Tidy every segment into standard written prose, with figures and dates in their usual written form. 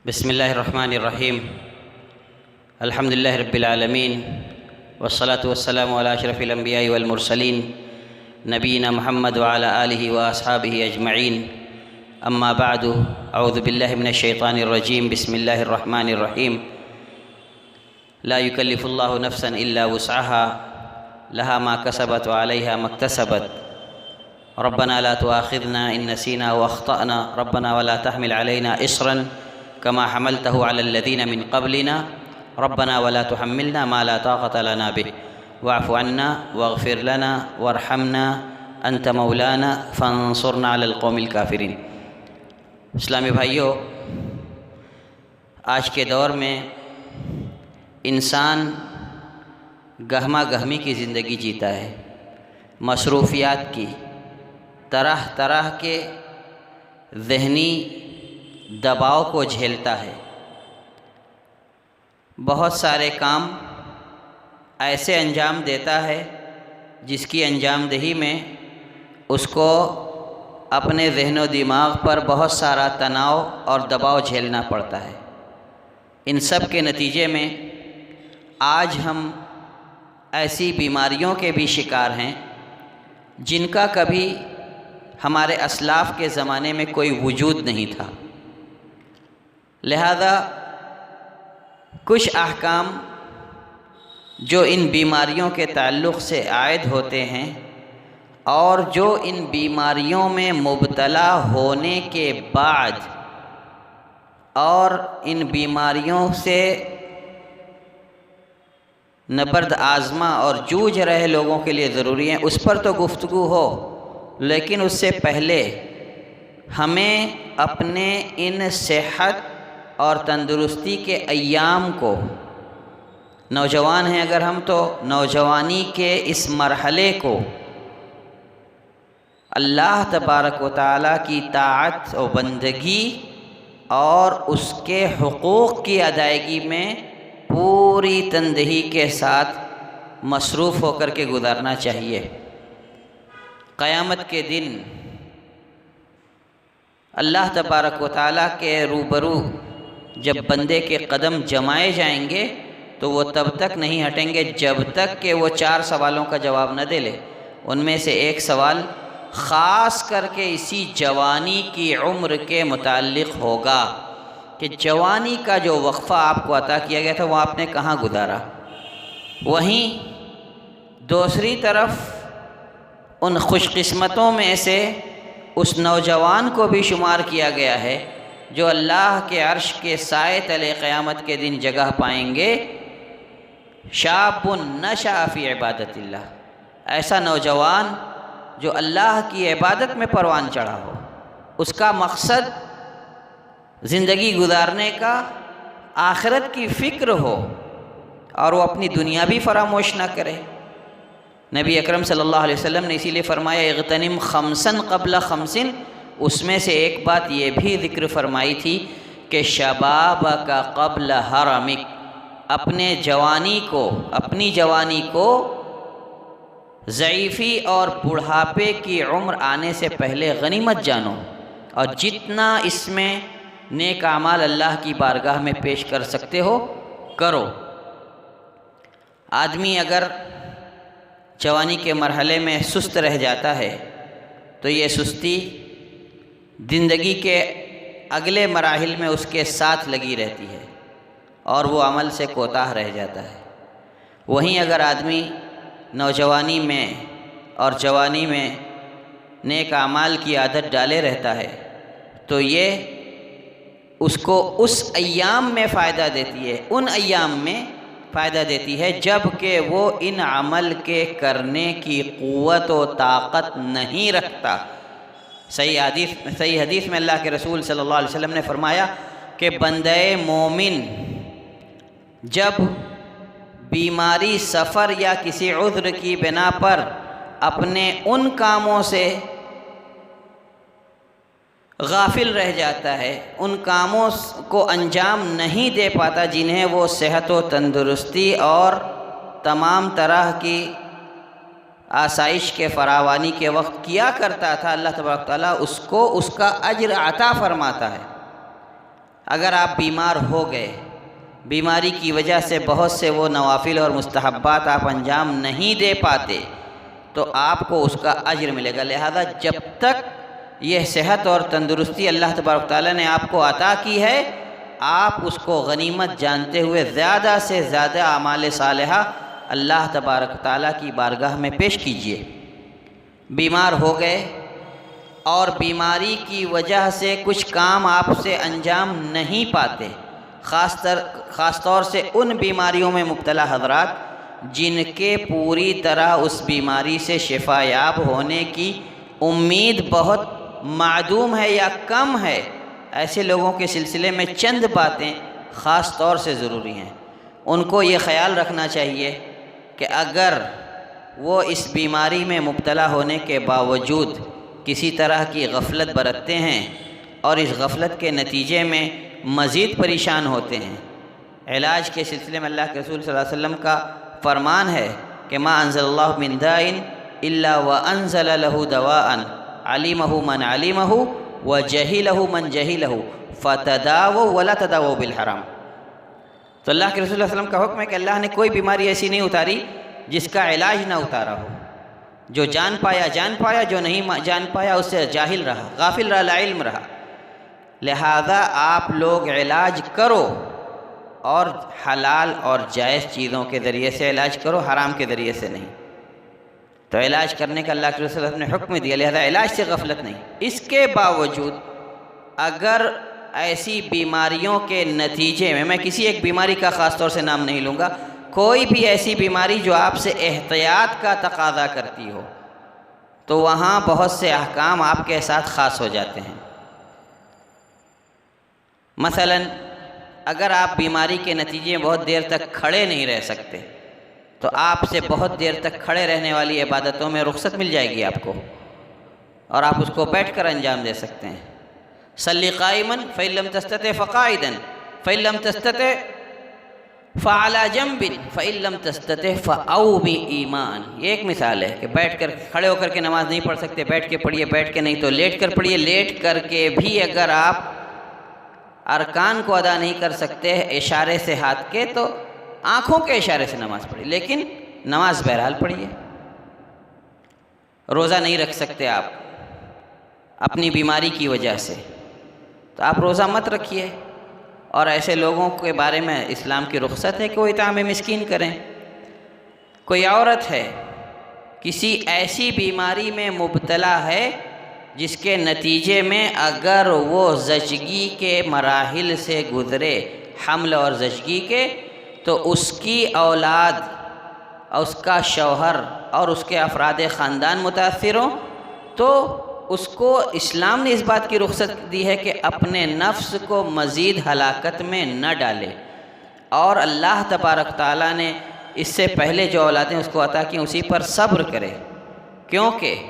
بسم الله الرحمن الرحيم. الحمد لله رب العالمين، والصلاة والسلام على أشرف الأنبياء والمرسلين نبينا محمد وعلى آله وأصحابه أجمعين. أما بعد، أعوذ بالله من الشيطان الرجيم. بسم الله الرحمن الرحيم. لا يكلف الله نفسا إلا وسعها، لها ما كسبت وعليها ما اكتسبت. ربنا لا تؤاخذنا إن نسينا وأخطأنا، ربنا ولا تحمل علينا إصرا كما حملته على الذين من قبلنا، ربنا ولا تحملنا ما لا طاقة لنا به، واعف عنا واغفر لنا وارحمنا أنت مولانا فانصرنا على القوم الكافرين. اسلامی بھائیوں، آج کے دور میں انسان گہما گہمی کی زندگی جیتا ہے، مصروفیات کی، طرح طرح کے ذہنی دباؤ کو جھیلتا ہے. بہت سارے کام ایسے انجام دیتا ہے جس کی انجام دہی میں اس کو اپنے ذہن و دماغ پر بہت سارا تناؤ اور دباؤ جھیلنا پڑتا ہے. ان سب کے نتیجے میں آج ہم ایسی بیماریوں کے بھی شکار ہیں جن کا کبھی ہمارے اسلاف کے زمانے میں کوئی وجود نہیں تھا. لہذا کچھ احکام جو ان بیماریوں کے تعلق سے عائد ہوتے ہیں اور جو ان بیماریوں میں مبتلا ہونے کے بعد اور ان بیماریوں سے نبرد آزما اور جوجھ رہے لوگوں کے لیے ضروری ہیں، اس پر تو گفتگو ہو، لیکن اس سے پہلے ہمیں اپنے ان صحت اور تندرستی کے ایام کو، نوجوان ہیں اگر ہم، تو نوجوانی کے اس مرحلے کو اللہ تبارک و تعالیٰ کی طاعت و بندگی اور اس کے حقوق کی ادائیگی میں پوری تندہی کے ساتھ مصروف ہو کر کے گزارنا چاہیے. قیامت کے دن اللہ تبارک و تعالیٰ کے روبرو جب بندے کے قدم جمائے جائیں گے تو وہ تب تک نہیں ہٹیں گے جب تک کہ وہ 4 سوالوں کا جواب نہ دے لے. ان میں سے ایک سوال خاص کر کے اسی جوانی کی عمر کے متعلق ہوگا کہ جوانی کا جو وقفہ آپ کو عطا کیا گیا تھا وہ آپ نے کہاں گزارا. وہیں دوسری طرف ان خوش قسمتوں میں سے اس نوجوان کو بھی شمار کیا گیا ہے جو اللہ کے عرش کے سائے تلے قیامت کے دن جگہ پائیں گے. شاب نشأ فی عبادت اللہ، ایسا نوجوان جو اللہ کی عبادت میں پروان چڑھا ہو، اس کا مقصد زندگی گزارنے کا آخرت کی فکر ہو اور وہ اپنی دنیا بھی فراموش نہ کرے. نبی اکرم صلی اللہ علیہ وسلم نے اسی لیے فرمایا اغتنم خمسن قبل خمسن. اس میں سے ایک بات یہ بھی ذکر فرمائی تھی کہ شباب کا قبل حرمک، اپنی جوانی کو ضعیفی اور بڑھاپے کی عمر آنے سے پہلے غنیمت جانو، اور جتنا اس میں نیک اعمال اللہ کی بارگاہ میں پیش کر سکتے ہو کرو. آدمی اگر جوانی کے مرحلے میں سست رہ جاتا ہے تو یہ سستی زندگی کے اگلے مراحل میں اس کے ساتھ لگی رہتی ہے اور وہ عمل سے کوتاہ رہ جاتا ہے. وہیں اگر آدمی نوجوانی میں اور جوانی میں نیک اعمال کی عادت ڈالے رہتا ہے تو یہ اس کو اس ایام میں فائدہ دیتی ہے، ان ایام میں فائدہ دیتی ہے جب کہ وہ ان عمل کے کرنے کی قوت و طاقت نہیں رکھتا. صحیح حدیث میں اللہ کے رسول صلی اللہ علیہ وسلم نے فرمایا کہ بندہ مومن جب بیماری، سفر یا کسی عذر کی بنا پر اپنے ان کاموں سے غافل رہ جاتا ہے، ان کاموں کو انجام نہیں دے پاتا جنہیں وہ صحت و تندرستی اور تمام طرح کی آسائش کے فراوانی کے وقت کیا کرتا تھا، اللہ تبارک تعالیٰ اس کو اس کا اجر عطا فرماتا ہے. اگر آپ بیمار ہو گئے، بیماری کی وجہ سے بہت سے وہ نوافل اور مستحبات آپ انجام نہیں دے پاتے تو آپ کو اس کا اجر ملے گا۔ لہذا جب تک یہ صحت اور تندرستی اللہ تبارک تعالیٰ نے آپ کو عطا کی ہے، آپ اس کو غنیمت جانتے ہوئے زیادہ سے زیادہ اعمال صالحہ اللہ تبارک تعالیٰ کی بارگاہ میں پیش کیجئے۔ بیمار ہو گئے اور بیماری کی وجہ سے کچھ کام آپ سے انجام نہیں پاتے، خاص طور سے ان بیماریوں میں مبتلا حضرات جن کے پوری طرح اس بیماری سے شفا یاب ہونے کی امید بہت معدوم ہے یا کم ہے، ایسے لوگوں کے سلسلے میں چند باتیں خاص طور سے ضروری ہیں۔ ان کو یہ خیال رکھنا چاہیے کہ اگر وہ اس بیماری میں مبتلا ہونے کے باوجود کسی طرح کی غفلت برتتے ہیں اور اس غفلت کے نتیجے میں مزید پریشان ہوتے ہیں، علاج کے سلسلے میں اللہ کے رسول صلی اللہ علیہ وسلم کا فرمان ہے کہ ما انزل اللہ من داء الا وانزل له دواء علمہ من علمہ وجہلہ من جہلہ فتداووا ولا تداووا بالحرام۔ تو اللہ کے رسول صلی اللہ علیہ وسلم کا حکم ہے کہ اللہ نے کوئی بیماری ایسی نہیں اتاری جس کا علاج نہ اتارا ہو۔ جو جان پایا، جو نہیں جان پایا اس سے جاہل رہا، غافل رہا، لا علم رہا۔ لہذا آپ لوگ علاج کرو اور حلال اور جائز چیزوں کے ذریعے سے علاج کرو، حرام کے ذریعے سے نہیں۔ تو علاج کرنے کا اللہ کے رسول صلی اللہ علیہ وسلم نے حکم دیا، لہذا علاج سے غفلت نہیں۔ اس کے باوجود اگر ایسی بیماریوں کے نتیجے میں کسی ایک بیماری کا خاص طور سے نام نہیں لوں گا، کوئی بھی ایسی بیماری جو آپ سے احتیاط کا تقاضا کرتی ہو تو وہاں بہت سے احکام آپ کے ساتھ خاص ہو جاتے ہیں۔ مثلا اگر آپ بیماری کے نتیجے میں بہت دیر تک کھڑے نہیں رہ سکتے تو آپ سے بہت دیر تک کھڑے رہنے والی عبادتوں میں رخصت مل جائے گی آپ کو، اور آپ اس کو بیٹھ کر انجام دے سکتے ہیں۔ صلی قائما فإن لم تستطع فقاعدا فإن لم تستطع فعلى جنب فإن لم تستطع فأو بإيمان۔ یہ ایک مثال ہے کہ بیٹھ کر کھڑے ہو کر کے نماز نہیں پڑھ سکتے، بیٹھ کے پڑھیے، بیٹھ کے نہیں تو لیٹ کر پڑھیے، لیٹ کر کے بھی اگر آپ ارکان کو ادا نہیں کر سکتے اشارے سے ہاتھ کے تو آنکھوں کے اشارے سے نماز پڑھیے، لیکن نماز بہرحال پڑھیے۔ روزہ نہیں رکھ سکتے آپ اپنی بیماری کی وجہ سے تو آپ روزہ مت رکھیے، اور ایسے لوگوں کے بارے میں اسلام کی رخصت ہے کہ وہ اطعام مسکین کریں۔ کوئی عورت ہے کسی ایسی بیماری میں مبتلا ہے جس کے نتیجے میں اگر وہ زچگی کے مراحل سے گزرے، حمل اور زچگی کے، تو اس کی اولاد اور اس کا شوہر اور اس کے افراد خاندان متاثر ہوں، تو اس کو اسلام نے اس بات کی رخصت دی ہے کہ اپنے نفس کو مزید ہلاکت میں نہ ڈالے، اور اللہ تبارک تعالیٰ نے اس سے پہلے جو اولادیں اس کو عطا کی اسی پر صبر کرے، کیونکہ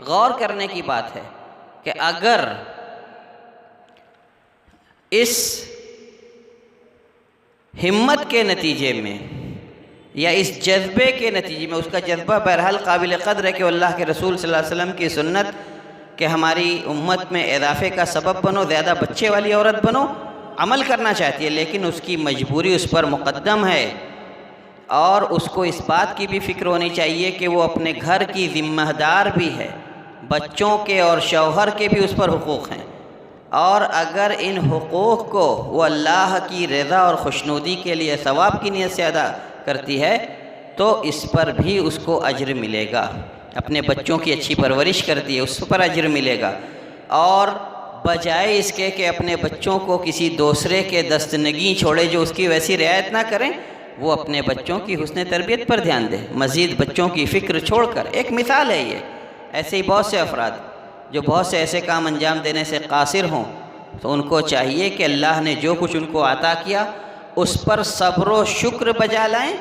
غور کرنے کی بات ہے کہ اگر اس ہمت کے نتیجے میں یا اس جذبے کے نتیجے میں، اس کا جذبہ بہرحال قابل قدر ہے کہ اللہ کے رسول صلی اللہ علیہ وسلم کی سنت کہ ہماری امت میں اضافے کا سبب بنو، زیادہ بچے والی عورت بنو، عمل کرنا چاہتی ہے، لیکن اس کی مجبوری اس پر مقدم ہے، اور اس کو اس بات کی بھی فکر ہونی چاہیے کہ وہ اپنے گھر کی ذمہ دار بھی ہے، بچوں کے اور شوہر کے بھی اس پر حقوق ہیں، اور اگر ان حقوق کو وہ اللہ کی رضا اور خوشنودی کے لیے ثواب کی نیت سے ادا کرتی ہے تو اس پر بھی اس کو اجر ملے گا۔ اپنے بچوں کی اچھی پرورش کرتی ہے اس پر اجر ملے گا، اور بجائے اس کے کہ اپنے بچوں کو کسی دوسرے کے دستنگی چھوڑے جو اس کی ویسی رعایت نہ کریں، وہ اپنے بچوں کی حسن تربیت پر دھیان دے، مزید بچوں کی فکر چھوڑ کر۔ ایک مثال ہے یہ، ایسے ہی بہت سے افراد جو بہت سے ایسے کام انجام دینے سے قاصر ہوں تو ان کو چاہیے کہ اللہ نے جو کچھ ان کو عطا کیا اس پر صبر و شکر بجا لائیں،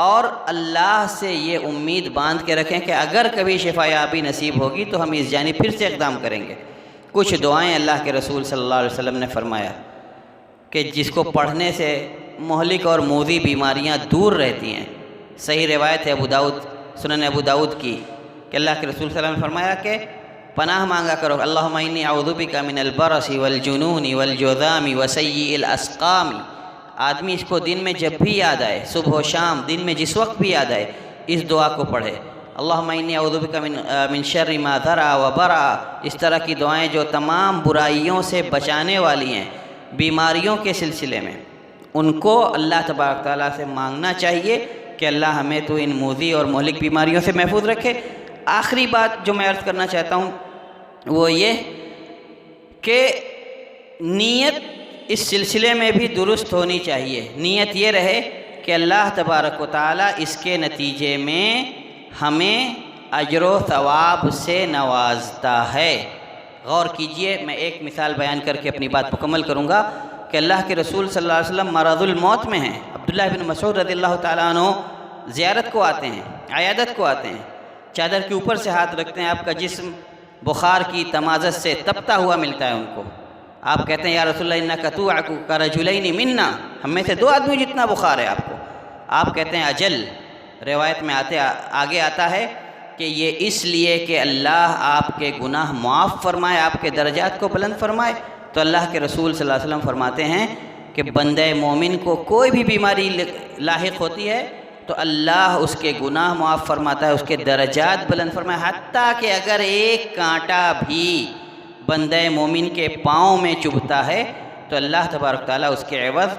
اور اللہ سے یہ امید باندھ کے رکھیں کہ اگر کبھی شفا یابی نصیب ہوگی تو ہم اس جانب پھر سے اقدام کریں گے۔ کچھ دعائیں اللہ کے رسول صلی اللہ علیہ وسلم نے فرمایا کہ جس کو پڑھنے سے مہلک اور موذی بیماریاں دور رہتی ہیں۔ صحیح روایت ہے سنن ابو داؤد کی کہ اللہ کے رسول صلی اللہ علیہ وسلم نے فرمایا کہ پناہ مانگا کرو، اللہم انی اعوذ بک من البرص والجنون والجذام وسیء الاسقام۔ آدمی اس کو دن میں جب بھی یاد آئے، صبح و شام، دن میں جس وقت بھی یاد آئے، اس دعا کو پڑھے، اللہم انی اعوذ بک من شر ما ذرا و برا۔ اس طرح کی دعائیں جو تمام برائیوں سے بچانے والی ہیں، بیماریوں کے سلسلے میں، ان کو اللہ تبارک تعالیٰ سے مانگنا چاہیے کہ اللہ ہمیں تو ان موذی اور مہلک بیماریوں سے محفوظ رکھے۔ آخری بات جو میں عرض کرنا چاہتا ہوں وہ یہ کہ نیت اس سلسلے میں بھی درست ہونی چاہیے۔ نیت یہ رہے کہ اللہ تبارک و تعالیٰ اس کے نتیجے میں ہمیں اجر و ثواب سے نوازتا ہے۔ غور کیجئے، میں ایک مثال بیان کر کے اپنی بات مکمل کروں گا کہ اللہ کے رسول صلی اللہ علیہ وسلم مرض الموت میں ہیں۔ عبداللہ بن مسعود رضی اللہ تعالیٰ عنہ زیارت کو آتے ہیں، عیادت کو آتے ہیں، چادر کے اوپر سے ہاتھ رکھتے ہیں، آپ کا جسم بخار کی تمازت سے تپتا ہوا ملتا ہے ان کو۔ آپ کہتے ہیں یا رسول اللہ انک توعک کرجلین منا، ہم میں سے 2 آدمی جتنا بخار ہے آپ کو۔ آپ کہتے ہیں اجل، روایت میں آگے آتا ہے کہ یہ اس لیے کہ اللہ آپ کے گناہ معاف فرمائے، آپ کے درجات کو بلند فرمائے۔ تو اللہ کے رسول صلی اللہ علیہ وسلم فرماتے ہیں کہ بندہ مومن کو کوئی بھی بیماری لاحق ہوتی ہے تو اللہ اس کے گناہ معاف فرماتا ہے، اس کے درجات بلند فرمائے، حتیٰ کہ اگر ایک کانٹا بھی بندہ مومن کے پاؤں میں چبھتا ہے تو اللہ تبارک تعالیٰ اس کے عوض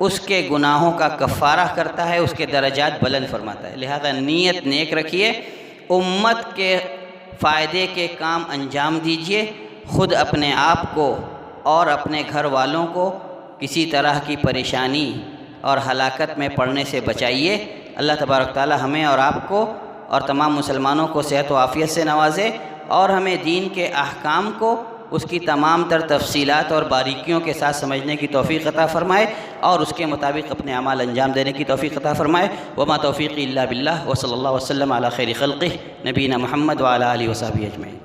اس کے گناہوں کا کفارہ کرتا ہے، اس کے درجات بلند فرماتا ہے۔ لہذا نیت نیک رکھیے، امت کے فائدے کے کام انجام دیجئے، خود اپنے آپ کو اور اپنے گھر والوں کو کسی طرح کی پریشانی اور ہلاکت میں پڑنے سے بچائیے۔ اللہ تبارک تعالیٰ ہمیں اور آپ کو اور تمام مسلمانوں کو صحت و عافیت سے نوازے، اور ہمیں دین کے احکام کو اس کی تمام تر تفصیلات اور باریکیوں کے ساتھ سمجھنے کی توفیق عطا فرمائے، اور اس کے مطابق اپنے اعمال انجام دینے کی توفیق عطا فرمائے۔ وما توفیقی الا باللہ، وصلی اللہ وسلم علی خیر خلقہ نبینا محمد وعلی آلہ وصحبہ اجمعین۔